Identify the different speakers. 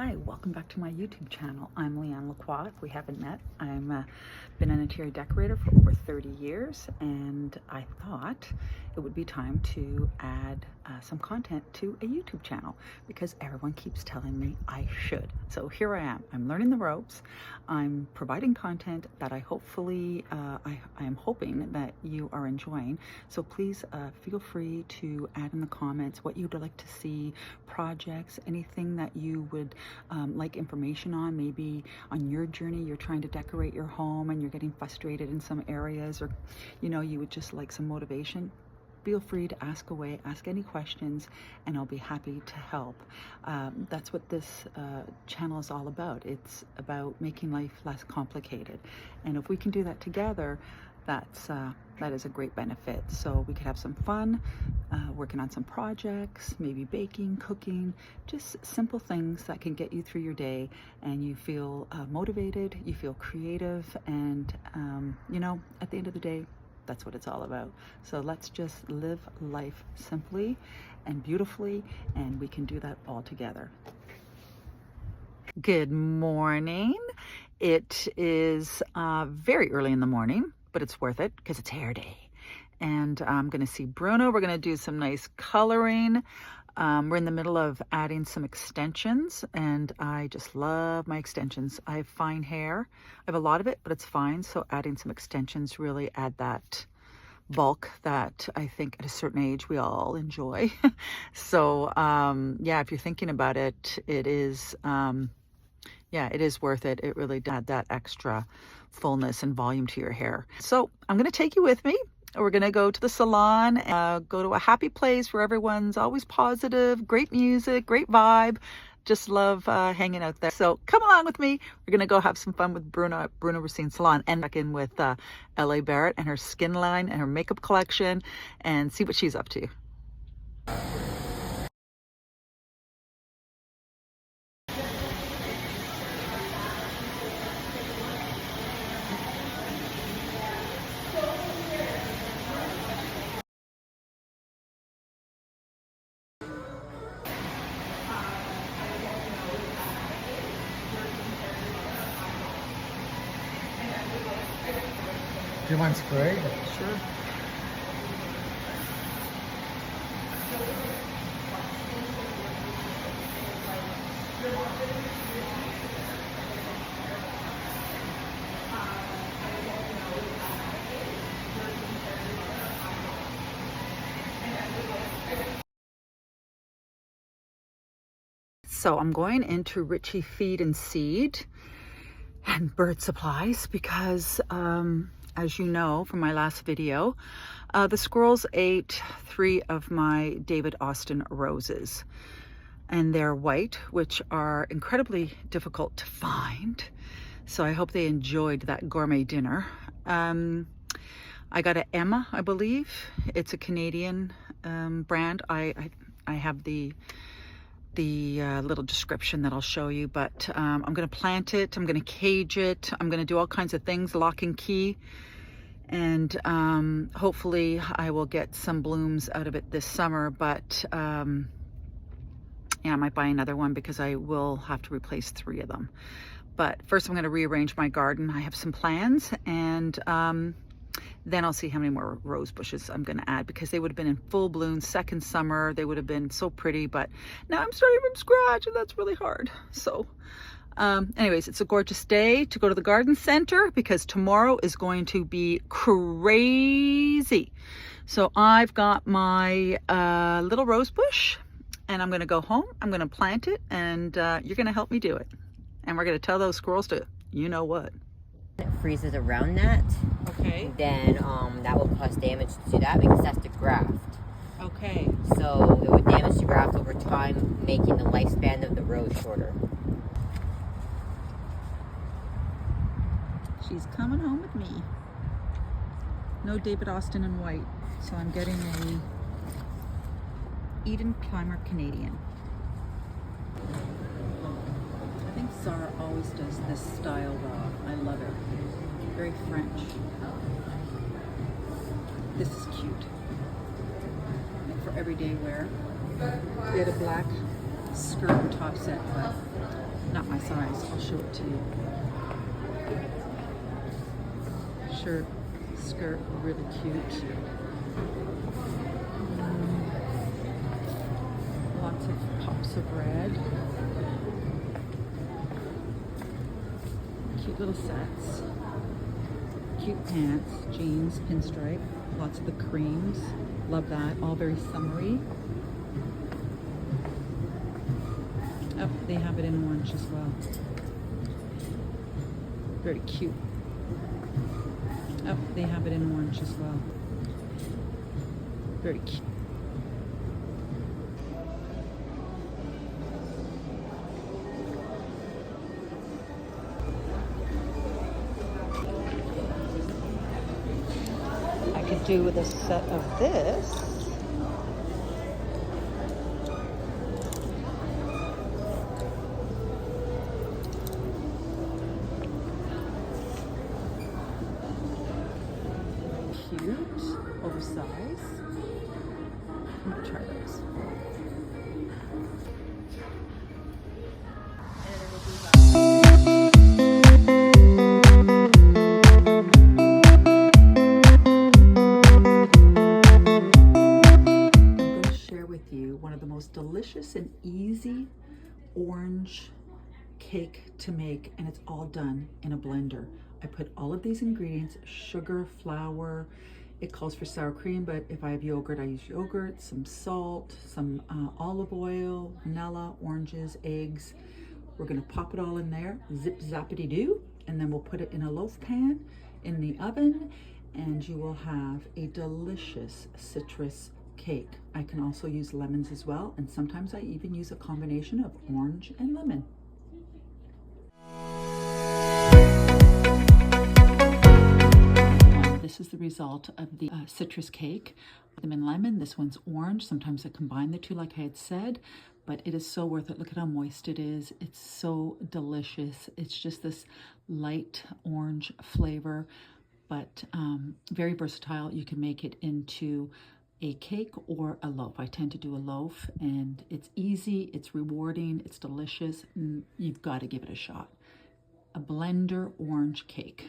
Speaker 1: Hi, welcome back to my YouTube channel. I'm Lee Ann Lacroix, if we haven't met. I'm been an interior decorator for over 30 years, and I thought it would be time to add some content to a YouTube channel because everyone keeps telling me I should. So here I am. I'm learning the ropes. I'm providing content that I hopefully, I am hoping that you are enjoying. So please feel free to add in the comments what you'd like to see, projects, anything that you would like information on. Maybe on your journey you're trying to decorate your home and you're getting frustrated in some areas, or you would just like some motivation. Feel free to ask away, ask any questions, and I'll be happy to help. That's what this channel is all about. It's about making life less complicated, and if we can do that together, that is a great benefit. So we could have some fun working on some projects, maybe baking, cooking, just simple things that can get you through your day, and you feel motivated, you feel creative, and at the end of the day, that's what it's all about. So let's just live life simply and beautifully, and we can do that all together. Good morning. It is very early in the morning, but it's worth it because it's hair day. And I'm going to see Bruno. We're going to do some nice coloring. We're in the middle of adding some extensions, and I just love my extensions. I have fine hair. I have a lot of it, but it's fine. So adding some extensions really add that bulk that I think at a certain age we all enjoy. So yeah, if you're thinking about it, it is worth it. It really does add that extra fullness and volume to your hair. So I'm going to take you with me. We're going to go to the salon, go to a happy place where everyone's always positive, great music, great vibe. Just love hanging out there. So come along with me. We're going to go have some fun with Bruno at Bruno Racine Salon, and back in with L.A. Barrett and her skin line and her makeup collection, and see what she's up to.
Speaker 2: Do you mind spraying?
Speaker 1: Sure. So I'm going into Richie Feed and Seed and Bird Supplies because as you know from my last video, the squirrels ate 3 of my David Austin roses, and they're white, which are incredibly difficult to find. So I hope they enjoyed that gourmet dinner. I got an Emma, I believe. It's a Canadian brand. I have the little description that I'll show you, but I'm going to plant it, I'm going to cage it, I'm going to do all kinds of things, lock and key, and hopefully I will get some blooms out of it this summer. But yeah, I might buy another one because I will have to replace 3 of them. But first I'm going to rearrange my garden. I have some plans, and then I'll see how many more rose bushes I'm going to add, because they would have been in full bloom second summer. They would have been so pretty, but now I'm starting from scratch, and that's really hard. So anyways, it's a gorgeous day to go to the garden center because tomorrow is going to be crazy. So I've got my little rose bush, and I'm going to go home. I'm going to plant it, and you're going to help me do it. And we're going to tell those squirrels to, you know what.
Speaker 3: It freezes around that,
Speaker 1: Okay.
Speaker 3: then that will cause damage to that because that's the graft.
Speaker 1: Okay.
Speaker 3: So it would damage the graft over time, making the lifespan of the rose shorter.
Speaker 1: She's coming home with me. No David Austin in white, so I'm getting a Eden Primer Canadian. I think Zara always does this style raw. I love it. Very French. This is cute. And for everyday wear. We had a black skirt and top set, but not my size. I'll show it to you. Shirt, skirt, really cute. Lots of pops of red. Cute little sets. Cute pants, jeans, pinstripe. Lots of the creams. Love that. All very summery. Oh, they have it in orange as well. Very cute. Oh, they have it in orange as well. Very cute. I could do with a set of this. Cute, oversized. I'm gonna try those. I'm going to share with you one of the most delicious and easy orange cake to make, and it's all done in a blender. I put all of these ingredients, sugar, flour, it calls for sour cream, but if I have yogurt, I use yogurt, some salt, some olive oil, vanilla, oranges, eggs. We're gonna pop it all in there, zip zappity doo, and then we'll put it in a loaf pan in the oven, and you will have a delicious citrus cake. I can also use lemons as well, and sometimes I even use a combination of orange and lemon. This is the result of the citrus cake. Them in lemon, this one's orange. Sometimes I combine the two like I had said, but it is so worth it. Look at how moist it is. It's so delicious. It's just this light orange flavor, but very versatile. You can make it into a cake or a loaf. I tend to do a loaf, and it's easy, it's rewarding, it's delicious, and you've got to give it a shot. A blender orange cake.